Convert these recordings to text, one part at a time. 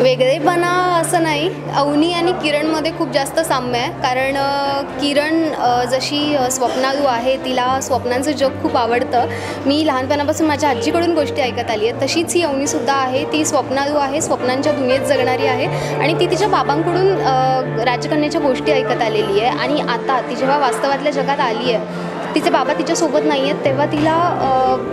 वेगळेपणा असं नाही, अवनी आणि किरणमध्ये खूप जास्त साम्य आहे. कारण किरण जशी स्वप्नालू आहे, तिला स्वप्नांचं जग खूप आवडतं. मी लहानपणापासून माझ्या आजीकडून गोष्टी ऐकत आली आहे. तशीच ही अवनीसुद्धा आहे. ती स्वप्नालू आहे, स्वप्नांच्या दुनियेत जगणारी आहे आणि ती तिच्या बाबांकडून राजकन्याच्या गोष्टी ऐकत आलेली आहे. आणि आता ती जेव्हा वास्तवातल्या जगात आली आहे, तिचे बाबा तिच्यासोबत नाही आहेत, तेव्हा तिला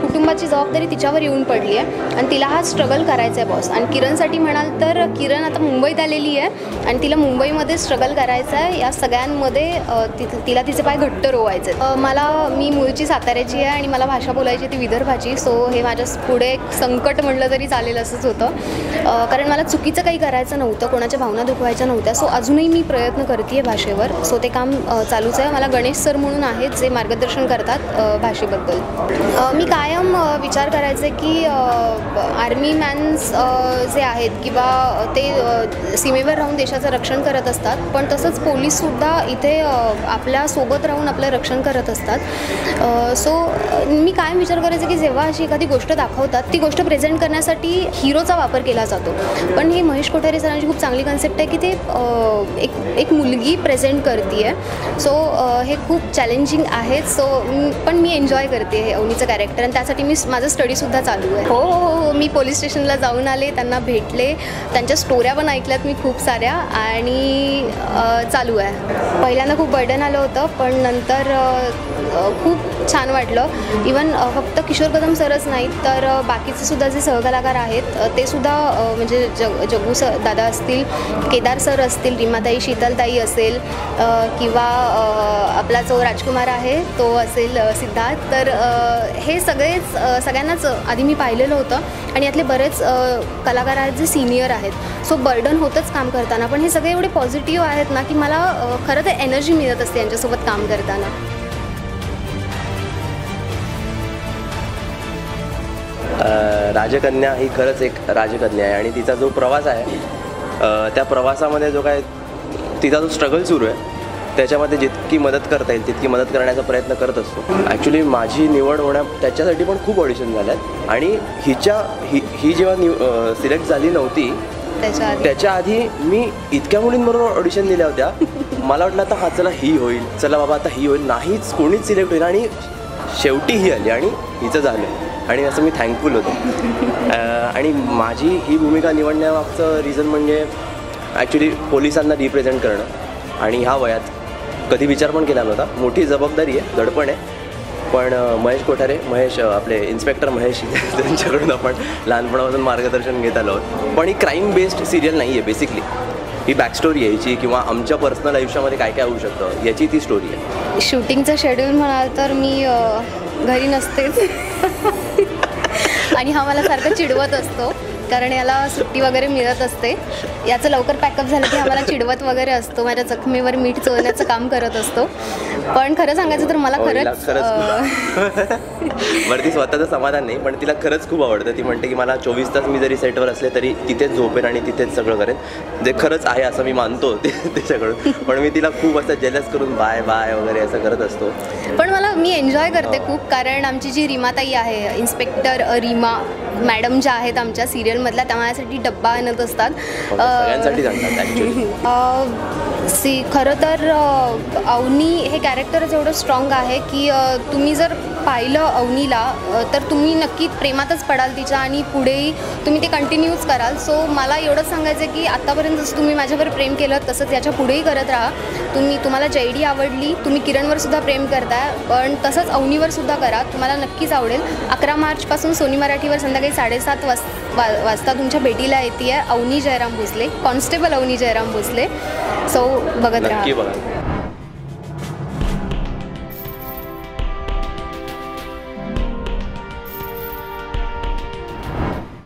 कुटुंबाची जबाबदारी तिच्यावर येऊन पडली आहे आणि तिला हा स्ट्रगल करायचा आहे बॉस. आणि किरणसाठी म्हणाल तर किरण आता मुंबईत आलेली आहे आणि तिला मुंबईमध्ये स्ट्रगल करायचं आहे. या सगळ्यांमध्ये तिला तिचे पाय घट्ट रोवायचे. मी मूळची साताऱ्याची आहे आणि मला भाषा बोलायची ती विदर्भाची. सो हे माझ्या पुढे एक संकट म्हटलं तरी चालेल असंच होतं. कारण मला चुकीचं काही करायचं नव्हतं, कोणाच्या भावना दुखवायच्या नव्हत्या. सो अजूनही मी प्रयत्न करते आहे भाषेवर. सो ते काम चालूच आहे. मला गणेश सर म्हणून आहेत जे मार्गदर्शन करतात भाषेबद्दल. मी कायम विचार करायचे की आर्मी मॅन्स जे आहेत किंवा ते सीमेवर राहून देशाचं रक्षण करत असतात, पण तसंच पोलीससुद्धा इथे आपल्यासोबत राहून आपलं रक्षण करत असतात. सो मी कायम विचार करायचे की जेव्हा अशी एखादी गोष्ट दाखवतात, ती गोष्ट प्रेझेंट करण्यासाठी हिरोचा वापर केला जातो. पण हे महेश कोठारे सरांची खूप चांगली कन्सेप्ट आहे की ते एक मुलगी प्रेझेंट करते आहे. सो हे खूप चॅलेंजिंग आहे. सो पण मी एन्जॉय करते हे अवनीचं कॅरेक्टर आणि त्यासाठी माझं स्टडीसुद्धा चालू आहे. हो, मी पोलीस स्टेशनला जाऊन आले, त्यांना भेटले, त्यांच्या स्टोऱ्या पण ऐकल्यात मी खूप साऱ्या आणि चालू आहे. पहिल्यांदा खूप बर्डन आलं होतं, पण नंतर खूप छान वाटलं. इवन फक्त किशोर कदम सरच नाहीत तर बाकीचे सुद्धा जे सहकलाकार आहेत ते सुद्धा म्हणजे जग्गू सर दादा असतील, केदार सर असतील, रीमाताई शीतलताई असेल किंवा आपला जो राजकुमार आहे तो असेल सिद्धार्थ. तर हे सगळ्यांनाच आधी मी पाहिलेलं होतं आणि यातले बरेच कलाकार आहेत जे सिनियर आहेत. सो बर्डन होतंच काम करताना, पण हे सगळे एवढे पॉझिटिव्ह आहेत ना की मला खरं तर एनर्जी मिळत असते यांच्यासोबत काम करताना. राजकन्या ही खरंच एक राजकन्या आहे आणि तिचा जो प्रवास आहे त्या प्रवासामध्ये जो काय तिचा जो स्ट्रगल सुरू आहे त्याच्यामध्ये जितकी मदत करता येईल तितकी मदत करण्याचा प्रयत्न करत असतो. ॲक्च्युली माझी निवड त्याच्यासाठी पण खूप ऑडिशन झाल्यात आणि ही जेव्हा सिलेक्ट झाली नव्हती त्याच्या आधी मी इतक्या मुलींबरोबर ऑडिशन दिल्या होत्या. मला वाटलं आता चला ही होईल, चला बाबा आता ही होईल, नाहीच कोणीच सिलेक्ट होईल आणि शेवटी ही आली आणि हिचं झालं आणि असं मी थँकफुल होतो. आणि माझी ही भूमिका निवडण्यामागचं रिझन म्हणजे ॲक्च्युली पोलिसांना रिप्रेझेंट करणं आणि ह्या वयात कधी विचार पण केला नव्हता. मोठी जबाबदारी आहे, दडपण आहे, पण महेश आपले इन्स्पेक्टर महेश त्यांच्याकडून आपण लहानपणापासून मार्गदर्शन घेत आलो आहोत. पण ही क्राईम बेस्ड सिरियल नाही आहे बेसिकली. ही बॅकस्टोरी आहे याची किंवा आमच्या पर्सनल आयुष्यामध्ये काय काय होऊ शकतं याची ती स्टोरी आहे. शूटिंगचं शेड्यूल म्हणाल तर मी घरी नसतेच आणि हा मला सारखं चिडवत असतो कारण याला सुट्टी वगैरे मिळत असते. याचं लवकर पॅकअप झालं की आम्हाला चिडवत वगैरे असतो, माझ्या जखमेवर मीठ चोळण्याचं काम करत असतो. पण खरं सांगायचं तर मला खरंच वरती स्वतःचं समाधान नाही, पण तिला खरंच खूप आवडतं. ती म्हणते की मला 24 तास मी जरी सेटवर असले तरी तिथेच झोपेन आणि तिथेच सगळं करेन, जे खरंच आहे असं मी मानतो त्याच्याकडून. पण मी तिला खूप असं जेलस करून बाय बाय वगैरे असं करत असतो. पण मी एन्जॉय करते खूप. कारण आमची जी रीमाताई आहे, इन्स्पेक्टर रीमा मॅडम ज्या आहेत आमच्या सिरियलमधल्या, त्या माझ्यासाठी डब्बा आणत असतात. सगळ्यांसाठी खरं तर अवनी हे कॅरेक्टरच एवढं स्ट्रॉंग आहे की तुम्ही जर पाहिलं अवनीला तर तुम्ही नक्की प्रेमातच पडाल तिच्या आणि पुढेही तुम्ही ते कंटिन्यूच कराल. सो मला एवढंच सांगायचं आहे की आत्तापर्यंत जसं तुम्ही माझ्यावर प्रेम केलं तसंच याच्या पुढेही करत राहा. तुम्हाला जयडी आवडली, तुम्ही किरणवर सुद्धा प्रेम करताय, पण तसंच अवनीवर सुद्धा करा, तुम्हाला नक्कीच आवडेल. 11 मार्चपासून सोनी मराठीवर संध्याकाळी 7:30 वाजता तुमच्या भेटीला येते आहे अवनी जयराम भोसले, कॉन्स्टेबल अवनी जयराम भोसले. सो बघत राहा.